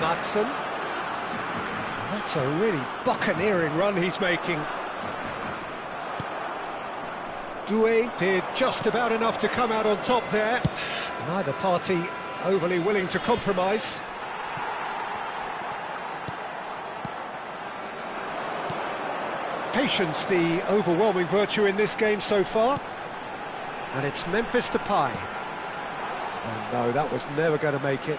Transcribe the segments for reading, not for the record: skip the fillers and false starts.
Madsen. That's a really buccaneering run he's making. Doué did just about enough to come out on top there. Neither party overly willing to compromise. Patience, the overwhelming virtue in this game so far. And it's Memphis Depay. And no, that was never going to make it.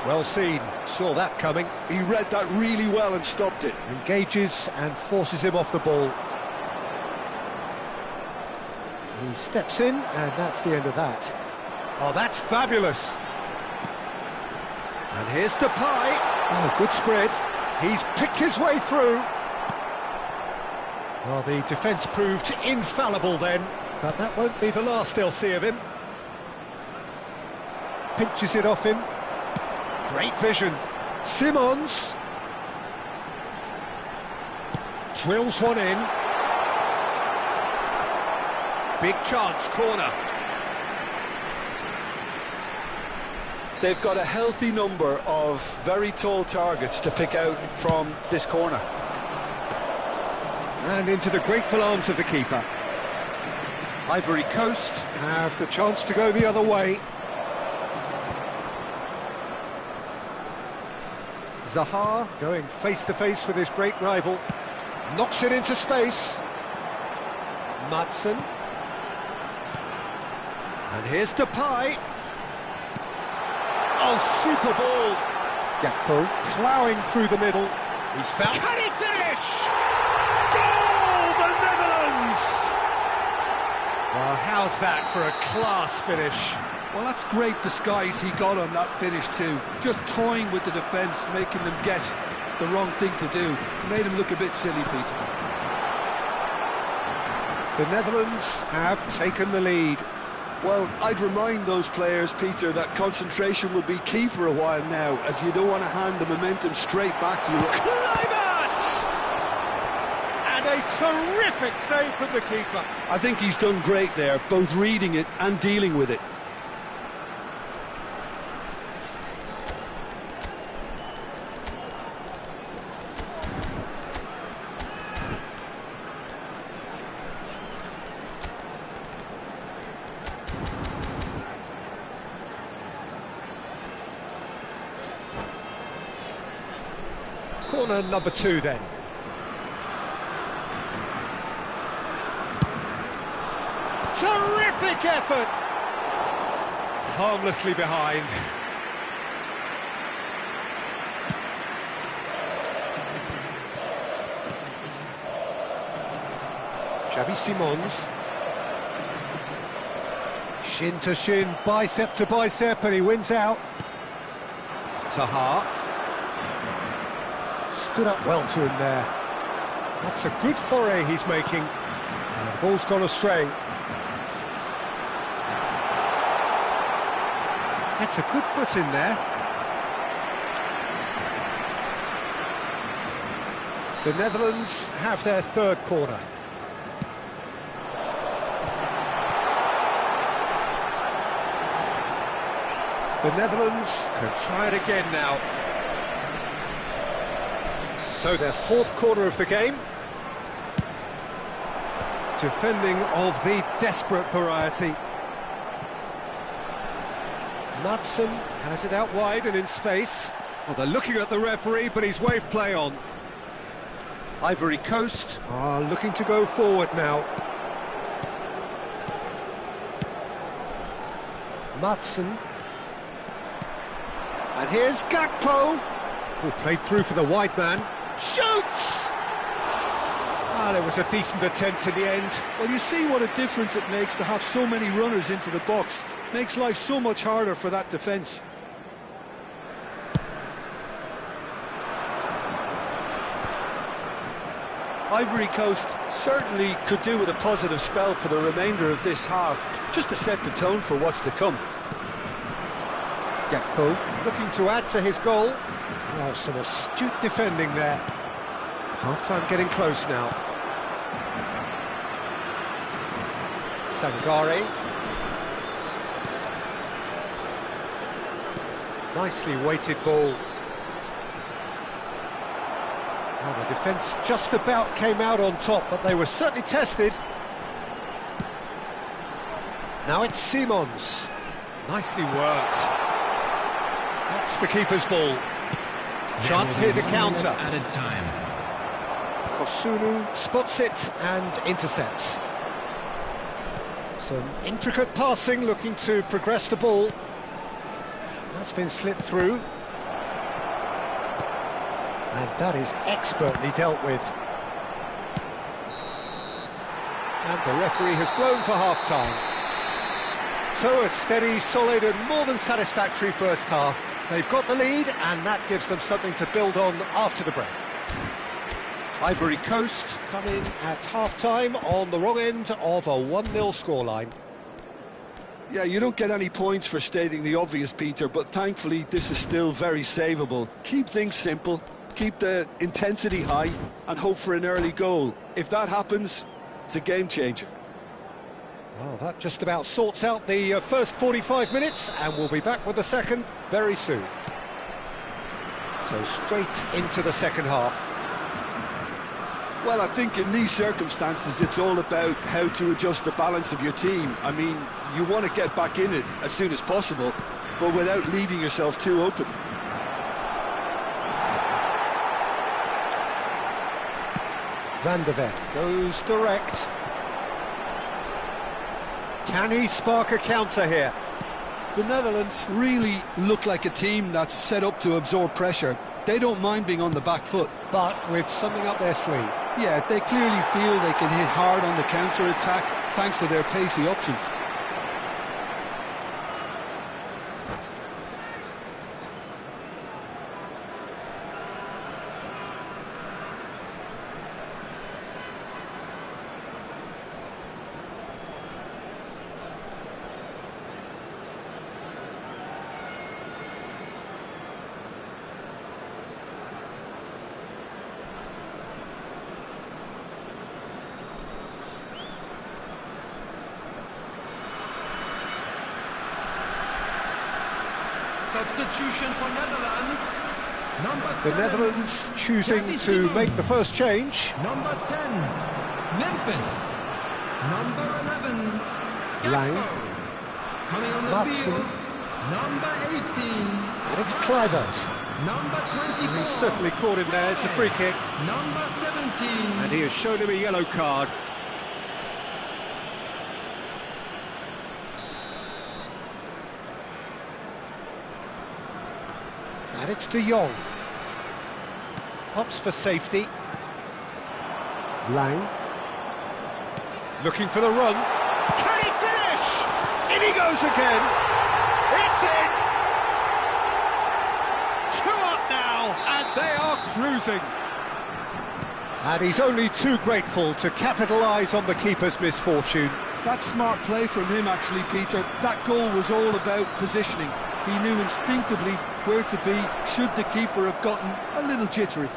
Well seen, saw that coming. He read that really well and stopped it. Engages and forces him off the ball. He steps in, and that's the end of that. Oh, that's fabulous. And here's Depay. Oh, good spread. He's picked his way through. Well, the defence proved infallible then, but that won't be the last they'll see of him. Pinches it off him. Great vision. Simons. Drills one in. Big chance, corner. They've got a healthy number of very tall targets to pick out from this corner. And into the grateful arms of the keeper. Ivory Coast have the chance to go the other way. Zaha going face-to-face with his great rival. Knocks it into space. Madsen. And here's Depay. Oh, super ball. Gakpo ploughing through the middle. He's found... Can he finish? Goal, the Netherlands! Well, how's that for a class finish? Well, that's great disguise he got on that finish too. Just toying with the defence, making them guess the wrong thing to do. Made him look a bit silly, Peter. The Netherlands have taken the lead. Well, I'd remind those players, Peter, that concentration will be key for a while now, as you don't want to hand the momentum straight back to you. Kluivert! And a terrific save from the keeper. I think he's done great there, both reading it and dealing with it. Corner number 2 then. Terrific effort! Harmlessly behind. Xavi Simons. Shin to shin, bicep to bicep, and he wins out. Zaha. Stood up well to him there. That's a good foray he's making. And the ball's gone astray. That's a good foot in there. The Netherlands have their third corner. The Netherlands can try it again now. So their fourth corner of the game. Defending of the desperate variety. Madsen has it out wide and in space. Well, they're looking at the referee, but he's waved play on. Ivory Coast are looking to go forward now. Madsen. And here's Gakpo, who played through for the wide man. Shoots! Ah, there was a decent attempt in the end. Well, you see what a difference it makes to have so many runners into the box. Makes life so much harder for that defence. Ivory Coast certainly could do with a positive spell for the remainder of this half, just to set the tone for what's to come. Gakpo looking to add to his goal. Oh, some astute defending there. Half-time getting close now. Sangare. Nicely weighted ball. Well, the defence just about came out on top, but they were certainly tested. Now it's Simons. Nicely worked. That's the keeper's ball. Chance here to counter. Added time. Kosunu spots it and intercepts. Some intricate passing, looking to progress the ball. That's been slipped through. And that is expertly dealt with. And the referee has blown for half-time. So a steady, solid and more than satisfactory first half. They've got the lead and that gives them something to build on after the break. Ivory Coast come in at half-time on the wrong end of a 1-0 scoreline. Yeah, you don't get any points for stating the obvious, Peter, but thankfully this is still very savable. Keep things simple, keep the intensity high and hope for an early goal. If that happens, it's a game changer. Well, that just about sorts out the first 45 minutes and we'll be back with the second very soon. So straight into the second half. Well, I think in these circumstances it's all about how to adjust the balance of your team. I mean, you want to get back in it as soon as possible, but without leaving yourself too open. Van der Ven goes direct. Can he spark a counter here? The Netherlands really look like a team that's set up to absorb pressure. They don't mind being on the back foot. But with something up their sleeve. Yeah, they clearly feel they can hit hard on the counter-attack thanks to their pacey options. Substitution for Netherlands. The Netherlands choosing to make the first change. Number 10, Memphis. Number 11, Lang. Gakpo. Coming on the Madsen. field, number 18. And it's Kluivert. Number 24. He's certainly caught him there. It's a free kick. Number 17. And he has shown him a yellow card. And it's De Jong. Ups for safety. Lang. Looking for the run. Can he finish? In he goes again. It's in. 2 up now, and they are cruising. And he's only too grateful to capitalise on the keeper's misfortune. That's smart play from him, actually, Peter. That goal was all about positioning. He knew instinctively where to be should the keeper have gotten a little jittery.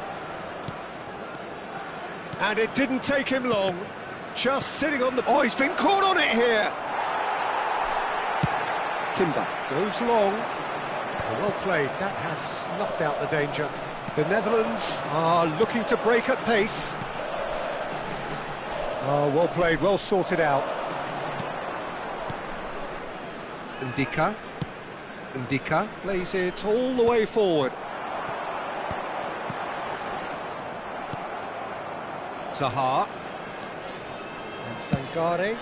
And it didn't take him long. Just sitting on the... Oh, he's been caught on it here! Timber goes long. Well played. That has snuffed out the danger. The Netherlands are looking to break at pace. Oh, well played, well sorted out. Ndika plays it all the way forward. Zaha. And Sangare.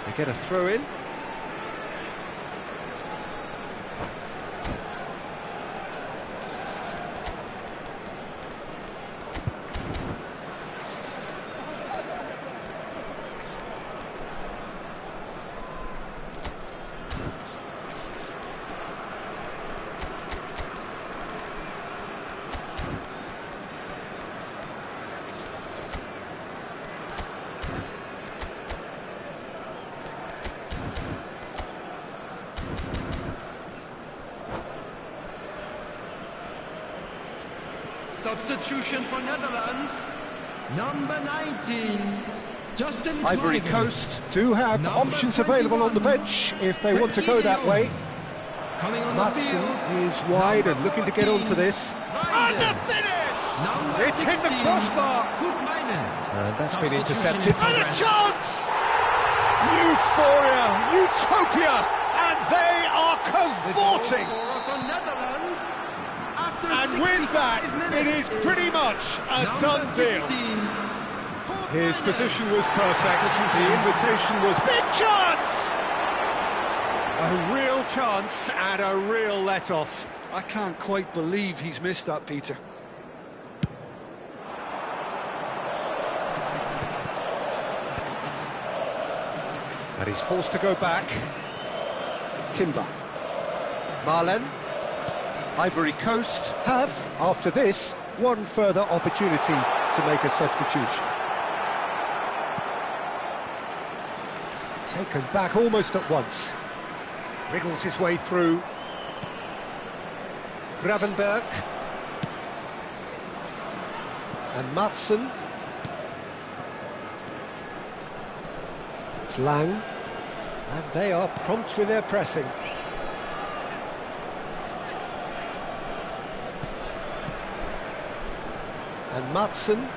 They get a throw in. Substitution for Netherlands. Number 19, Justin Ivory Kluivert. Coast do have Number options available on the 21, bench if they want to go that way. Coming on the Madsen field. is wide and looking to get 14, onto this. And the Reinders. finish! Number It's hit the 16, crossbar. Koop Meiners. And that's been Substitution intercepted. in And a progress. chance! Euphoria, utopia, and they are cavorting. Scorer for Netherlands. After And with 65 that, it minutes, is pretty much a number done deal. 16, Koop His Meiners. position was perfect. The invitation was big chance! A real chance and a real let-off. I can't quite believe he's missed that, Peter. And he's forced to go back. Timber. Marlen. Ivory Coast have, after this, one further opportunity to make a substitution. Taken back almost at once. Wriggles his way through. Gravenberg. And Madsen. It's Lang. And they are prompt with their pressing. And Madsen.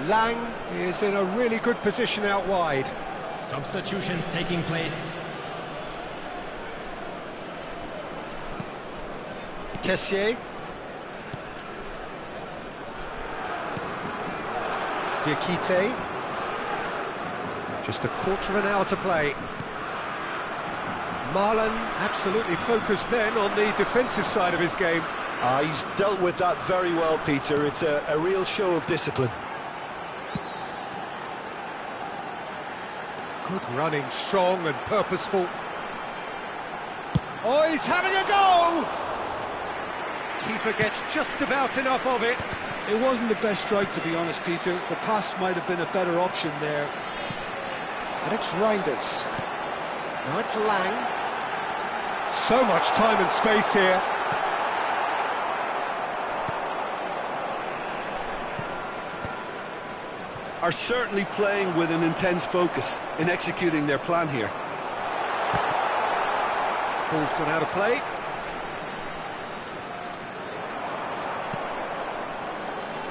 Lang is in a really good position out wide. Substitutions taking place. Kessié. Diakite. Just a quarter of an hour to play. Marlen absolutely focused then on the defensive side of his game. He's dealt with that very well, Peter. It's a real show of discipline. Good running, strong and purposeful. Oh, he's having a go! Keeper gets just about enough of it. It wasn't the best strike, to be honest, Peter. The pass might have been a better option there. And it's Reinders. Now it's Lang. So much time and space here. Are certainly playing with an intense focus in executing their plan here. Ball's gone out of play.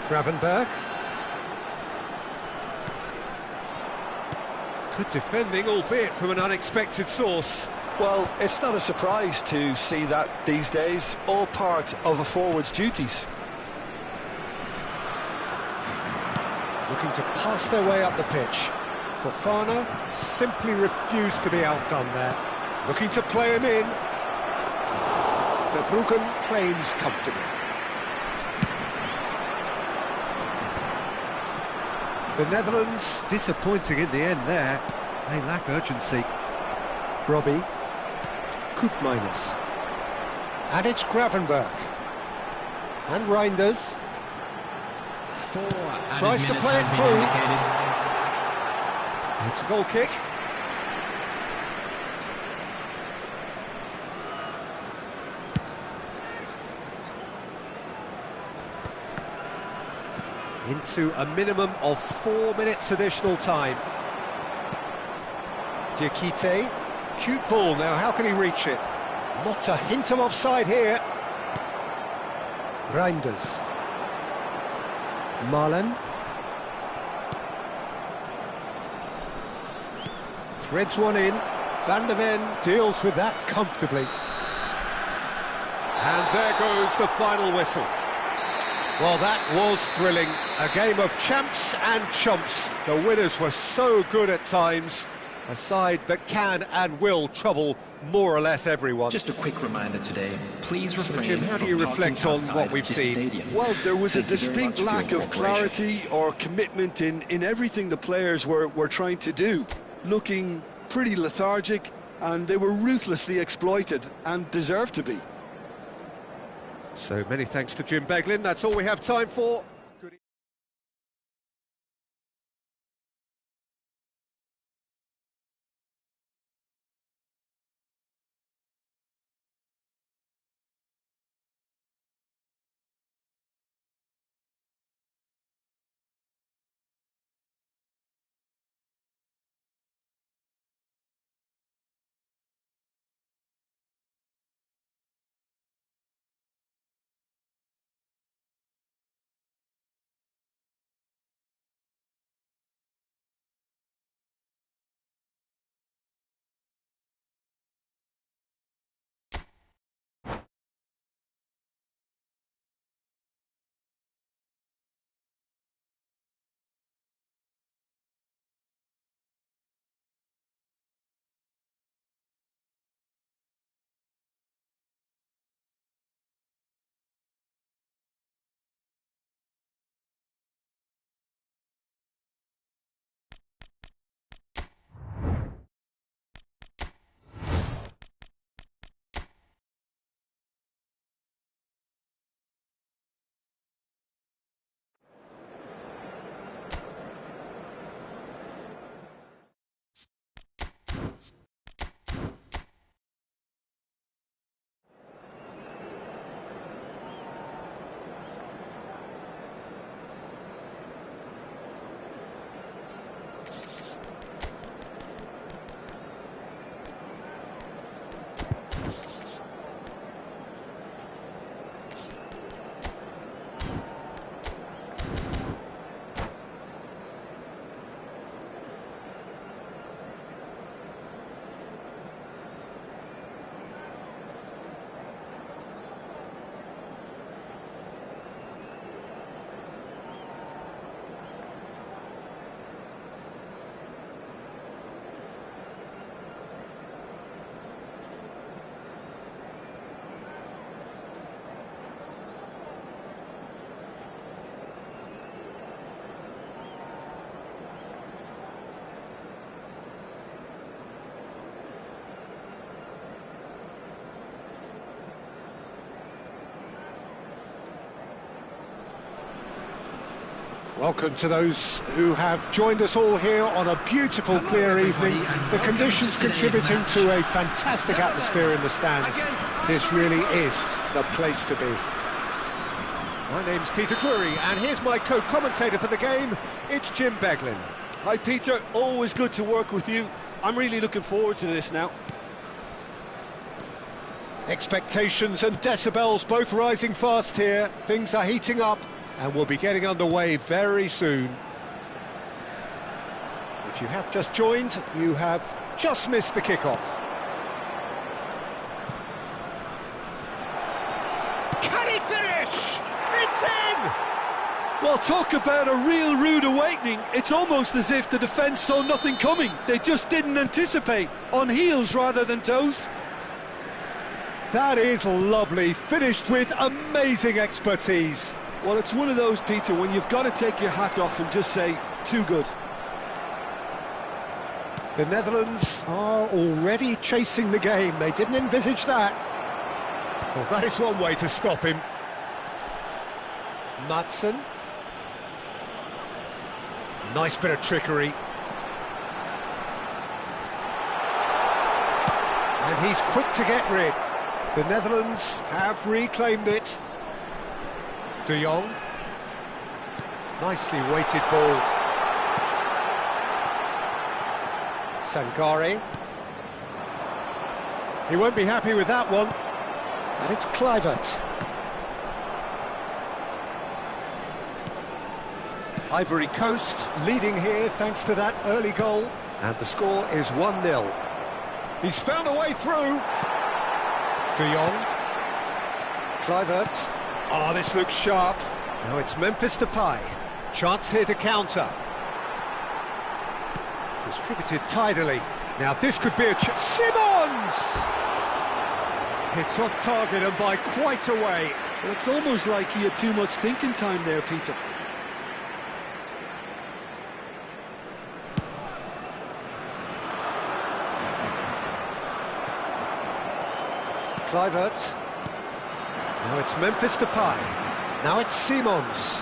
Gravenberg. Good defending, albeit from an unexpected source. Well, it's not a surprise to see that these days, all part of a forward's duties. Looking to pass their way up the pitch. Fofana simply refused to be outdone there. Looking to play him in. Verbruggen claims comfortably. The Netherlands disappointing in the end there. They lack urgency. Brobbey. Koop Meiners. And it's Gravenberg. And Reinders. Tries to play it through. It's a goal kick. Into a minimum of 4 minutes additional time. Diakite. Cute ball now, how can he reach it? Not a hint of offside here. Reinders. Marlen. Threads one in. Van der Ven deals with that comfortably. And there goes the final whistle. Well, that was thrilling. A game of champs and chumps. The winners were so good at times. A side that can and will trouble more or less everyone. Just a quick reminder today, please refrain Jim, how do you from reflect parking on what outside we've this seen? stadium. Well, there was a Thank you very distinct much for lack your of cooperation. clarity or commitment in everything the players were trying to do. Looking pretty lethargic, and they were ruthlessly exploited and deserved to be. So many thanks to Jim Beglin. That's all we have time for. Welcome to those who have joined us all here on a beautiful, clear evening. The conditions contributing to a fantastic atmosphere in the stands. This really is the place to be. My name's Peter Drury, and here's my co-commentator for the game. It's Jim Beglin. Hi Peter, always good to work with you. I'm really looking forward to this now. Expectations and decibels both rising fast here. Things are heating up and we'll be getting underway very soon. If you have just joined, you have just missed the kickoff. Can he finish? It's in! Well, talk about a real rude awakening. It's almost as if the defence saw nothing coming. They just didn't anticipate, on heels rather than toes. That is lovely, finished with amazing expertise. Well, it's one of those, Peter, when you've got to take your hat off and just say, too good. The Netherlands are already chasing the game. They didn't envisage that. Well, that is one way to stop him. Madsen. Nice bit of trickery. And he's quick to get rid. The Netherlands have reclaimed it. De Jong. Nicely weighted ball. Sangare. He won't be happy with that one. And it's Kluivert. Ivory Coast leading here thanks to that early goal. And the score is 1-0. He's found a way through. De Jong. Kluivert. Oh, this looks sharp. Now it's Memphis Depay. Chance here to counter. Distributed tidily. Now this could be a Simons! Hits off target and by quite a way. Well, it's almost like he had too much thinking time there, Peter. Kluivert. Now it's Memphis Depay. Now it's Simons.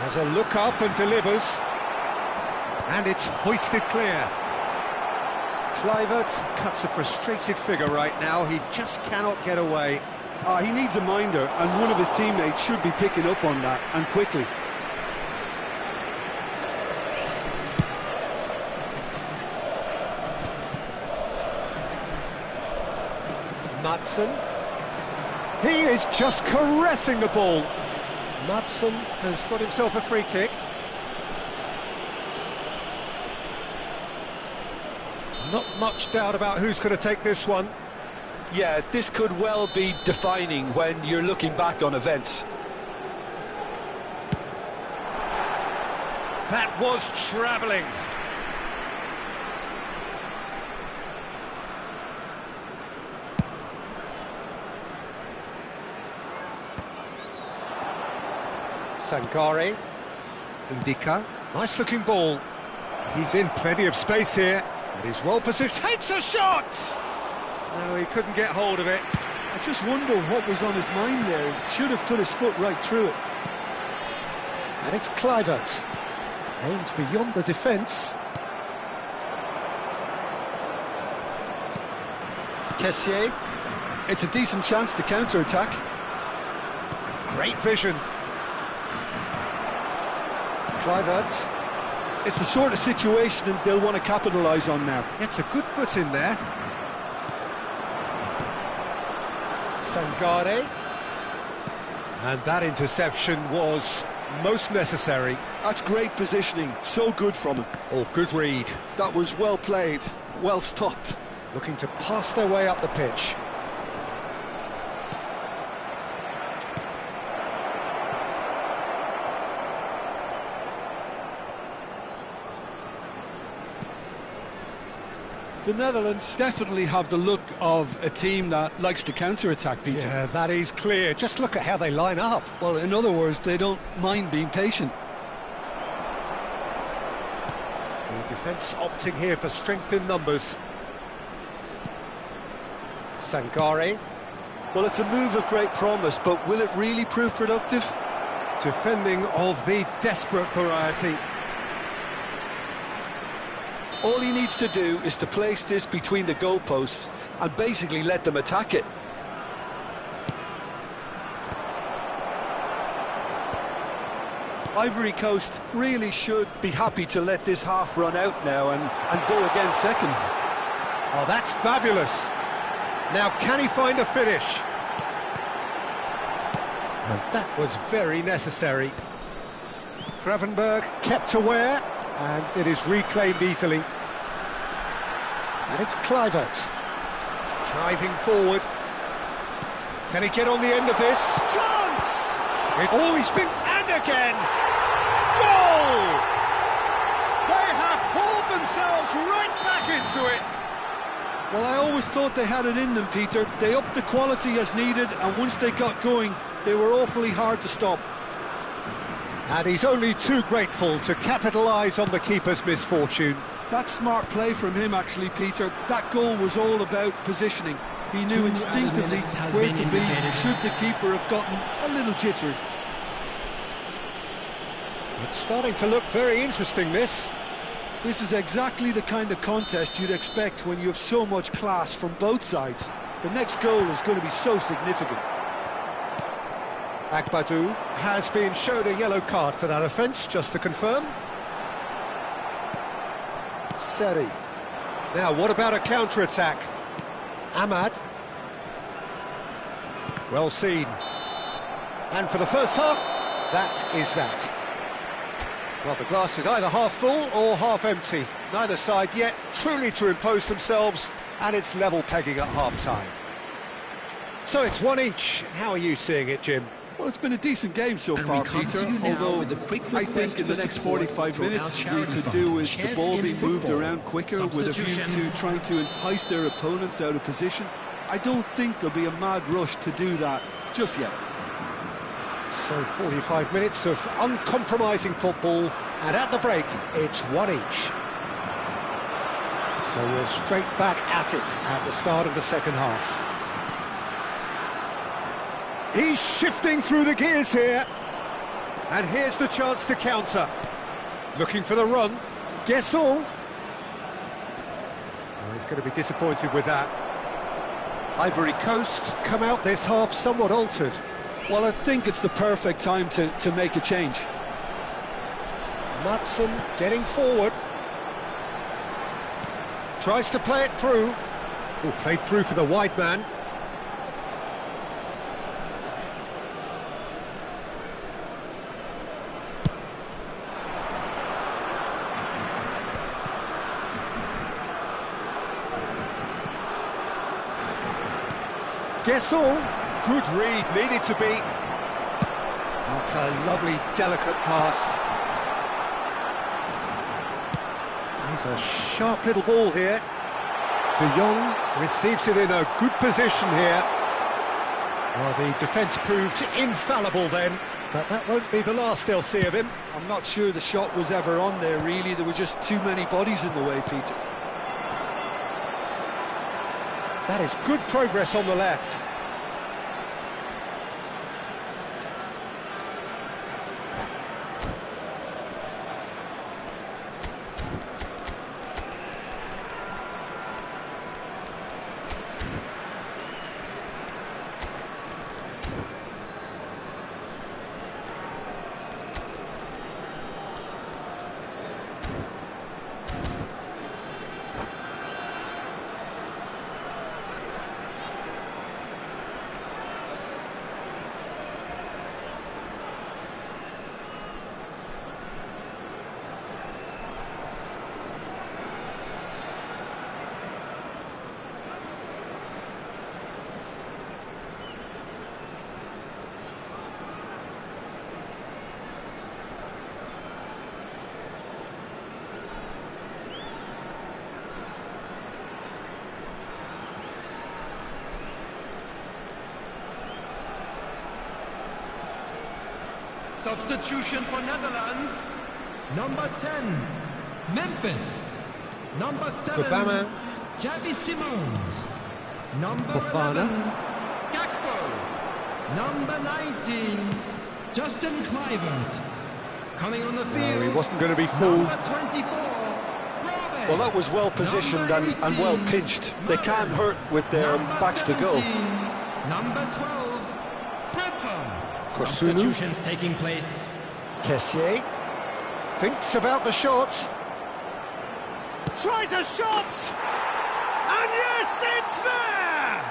Has a look up and delivers. And it's hoisted clear. Kluivert cuts a frustrated figure right now. He just cannot get away. He needs a minder, and one of his teammates should be picking up on that, and quickly. Madsen. He is just caressing the ball. Madsen has got himself a free kick. Not much doubt about who's going to take this one. Yeah, this could well be defining when you're looking back on events. That was travelling. Sangare. Ndika. Nice looking ball. He's in plenty of space here. And he's well positioned. Takes a shot! No, he couldn't get hold of it. I just wonder what was on his mind there. He should have put his foot right through it. And it's Kluivert. Aims beyond the defence. Kessié. It's a decent chance to counter-attack. Great vision. Kluivert. It's the sort of situation that they'll want to capitalise on now. Gets a good foot in there. Sangare. And that interception was most necessary. That's great positioning, so good from him. Oh, good read. That was well played, well stopped. Looking to pass their way up the pitch. The Netherlands definitely have the look of a team that likes to counter-attack, Peter. Yeah, that is clear. Just look at how they line up. Well, in other words, they don't mind being patient. The defence opting here for strength in numbers. Sangare. Well, it's a move of great promise, but will it really prove productive? Defending of the desperate variety. All he needs to do is to place this between the goalposts and basically let them attack it. Ivory Coast really should be happy to let this half run out now and go again second. Oh, that's fabulous. Now, can he find a finish? And that was very necessary. Gravenberg kept aware, and it is reclaimed easily. And it's Kluivert. Driving forward. Can he get on the end of this? Chance! He's been... and again! Goal! They have hauled themselves right back into it. Well, I always thought they had it in them, Peter. They upped the quality as needed, and once they got going, they were awfully hard to stop. And he's only too grateful to capitalise on the keeper's misfortune. That's smart play from him, actually, Peter. That goal was all about positioning. He knew instinctively where to be should the keeper have gotten a little jittery. It's starting to look very interesting, this. This is exactly the kind of contest you'd expect when you have so much class from both sides. The next goal is going to be so significant. Agbadou has been showed a yellow card for that offence, just to confirm. Seri. Now, what about a counter-attack? Ahmad. Well seen. And for the first half, that is that. Well, the glass is either half full or half empty. Neither side yet truly to impose themselves, and it's level pegging at half-time. So it's one each. How are you seeing it, Jim? Well, it's been a decent game so far, Peter, although I think in the next 45 minutes we could do with the ball being moved around quicker with a view to trying to entice their opponents out of position. I don't think there'll be a mad rush to do that just yet. So 45 minutes of uncompromising football, and at the break, it's one each. So we're straight back at it at the start of the second half. He's shifting through the gears here. And here's the chance to counter. Looking for the run. Guessall. Oh, he's going to be disappointed with that. Ivory Coast come out this half somewhat altered. Well, I think it's the perfect time to make a change. Matson getting forward. Tries to play it through. Oh, played through for the wide man. Guessall, good read, needed to be. That's a lovely, delicate pass. He's a sharp little ball here. De Jong receives it in a good position here. Well, the defence proved infallible then, but that won't be the last they'll see of him. I'm not sure the shot was ever on there, really. There were just too many bodies in the way, Peter. That is good progress on the left. Substitution for Netherlands. Number 10, Memphis. Number 7, Gubama. Xavi Simons. Number Fofana. 11, Gakpo. Number 19, Justin Kluivert. Coming on the field, No, he wasn't going to be fooled. number 24, Robin. Well, that was well positioned Number and well 18, pinched. They can't Mudryk. hurt with their Number backs to goal. 17, Number 12, Prepper. Kosunu. Substitutions taking place. Kessié thinks about the shot. Tries a shot! And yes, it's there!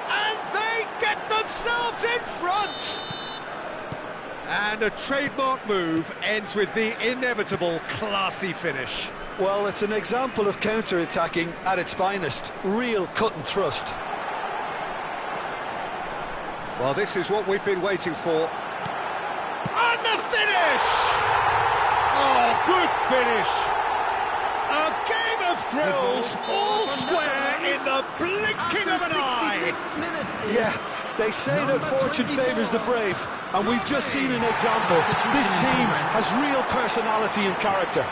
And they get themselves in front! And a trademark move ends with the inevitable classy finish. Well, it's an example of counter-attacking at its finest. Real cut and thrust. Well, this is what we've been waiting for. And the finish! Oh, good finish! A game of thrills, all square in the blinking of an eye! 66 minutes is Yeah, they say that Number fortune 24. favours the brave, and we've just seen an example. This team has real personality and character.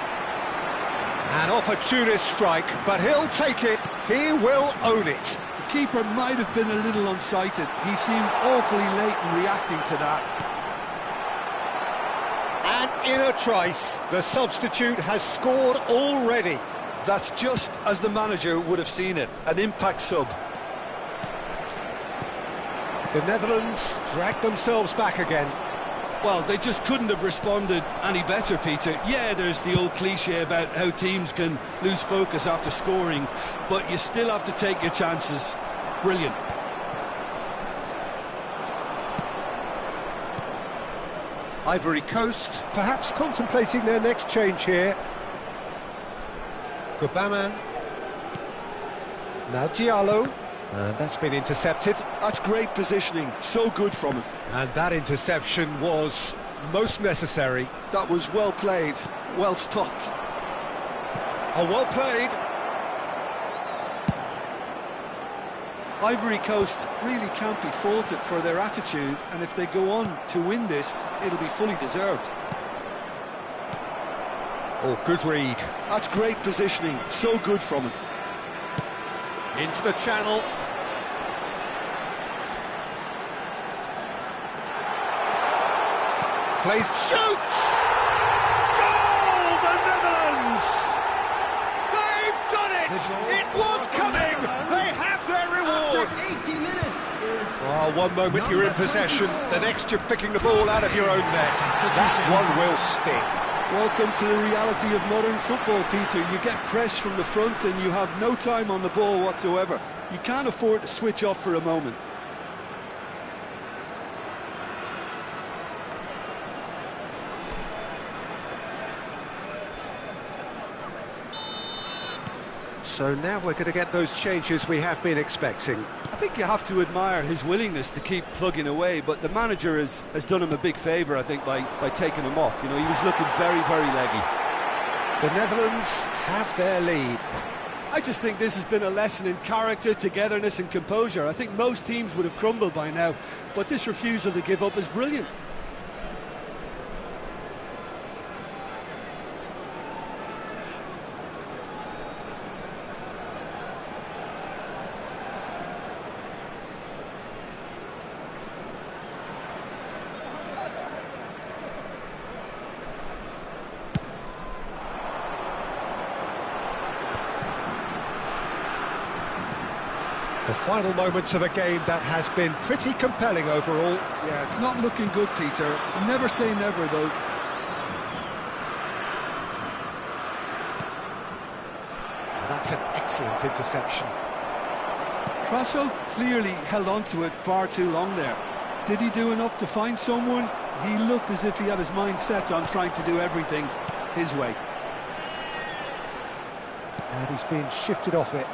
An opportunist strike, but he'll take it. He will own it. The keeper might have been a little unsighted. He seemed awfully late in reacting to that. And in a trice, the substitute has scored already. That's just as the manager would have seen it, an impact sub. The Netherlands drag themselves back again. Well, they just couldn't have responded any better, Peter. Yeah, there's the old cliche about how teams can lose focus after scoring, but you still have to take your chances. Brilliant. Ivory Coast, perhaps contemplating their next change here. Gbamin. Now Diallo. That's been intercepted. That's great positioning, so good from him. And that interception was most necessary. That was well played, well stopped. Oh, well played. Ivory Coast really can't be faulted for their attitude, and if they go on to win this, it'll be fully deserved. Oh, good read. That's great positioning, so good from him. Into the channel. Plays, shoots! Goal, the Netherlands! They've done it! It was coming! They have their reward! after 80 minutes is Oh, one moment you're in possession, the next you're picking the ball out of your own net. That one will sting. Welcome to the reality of modern football, Peter. You get pressed from the front and you have no time on the ball whatsoever. You can't afford to switch off for a moment. So now we're going to get those changes we have been expecting. I think you have to admire his willingness to keep plugging away, but the manager has done him a big favour, I think, by taking him off. You know, he was looking very, very leggy. The Netherlands have their lead. I just think this has been a lesson in character, togetherness and composure. I think most teams would have crumbled by now, but this refusal to give up is brilliant. The final moments of a game that has been pretty compelling overall. Yeah, it's not looking good, Peter. Never say never, though. That's an excellent interception. Praso clearly held on to it far too long there. Did he do enough to find someone? He looked as if he had his mind set on trying to do everything his way. And he's been shifted off it.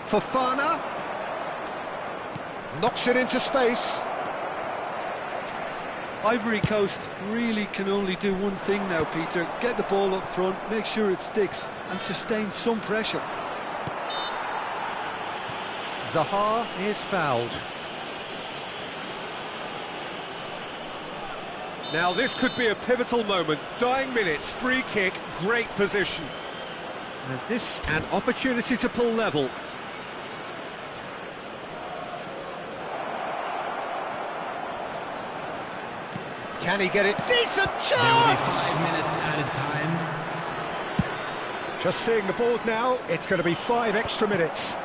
Fofana knocks it into space. Ivory Coast really can only do one thing now, Peter. Get the ball up front, make sure it sticks, and sustain some pressure. Zaha is fouled. Now this could be a pivotal moment. Dying minutes, free kick, great position. And this an opportunity to pull level. Can he get it? Decent There will be chance! 5 minutes added time. Just seeing the board now, it's going to be 5 extra minutes.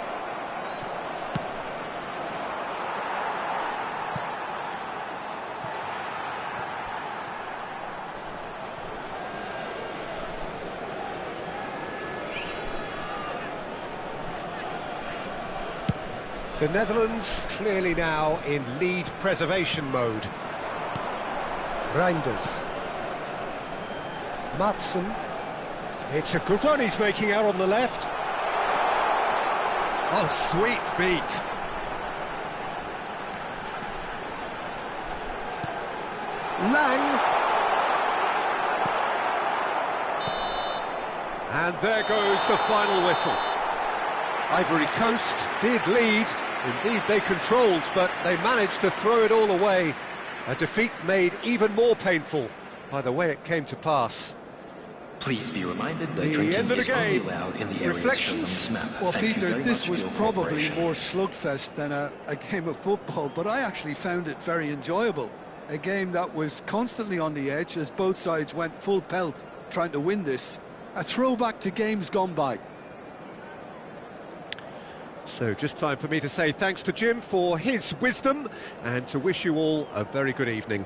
The Netherlands clearly now in lead preservation mode. Reinders. Madsen. It's a good run he's making out on the left. Oh, sweet feet. Lang. And there goes the final whistle. Ivory Coast did lead. Indeed, they controlled, but they managed to throw it all away. A defeat made even more painful by the way it came to pass. Please be reminded that The drinking end of the is only game. allowed in the areas shown on Reflections? this map. Well, Thank you Peter, very this much for was your probably cooperation. more slugfest than a game of football, but I actually found it very enjoyable. A game that was constantly on the edge as both sides went full pelt trying to win this. A throwback to games gone by. So just time for me to say thanks to Jim for his wisdom and to wish you all a very good evening.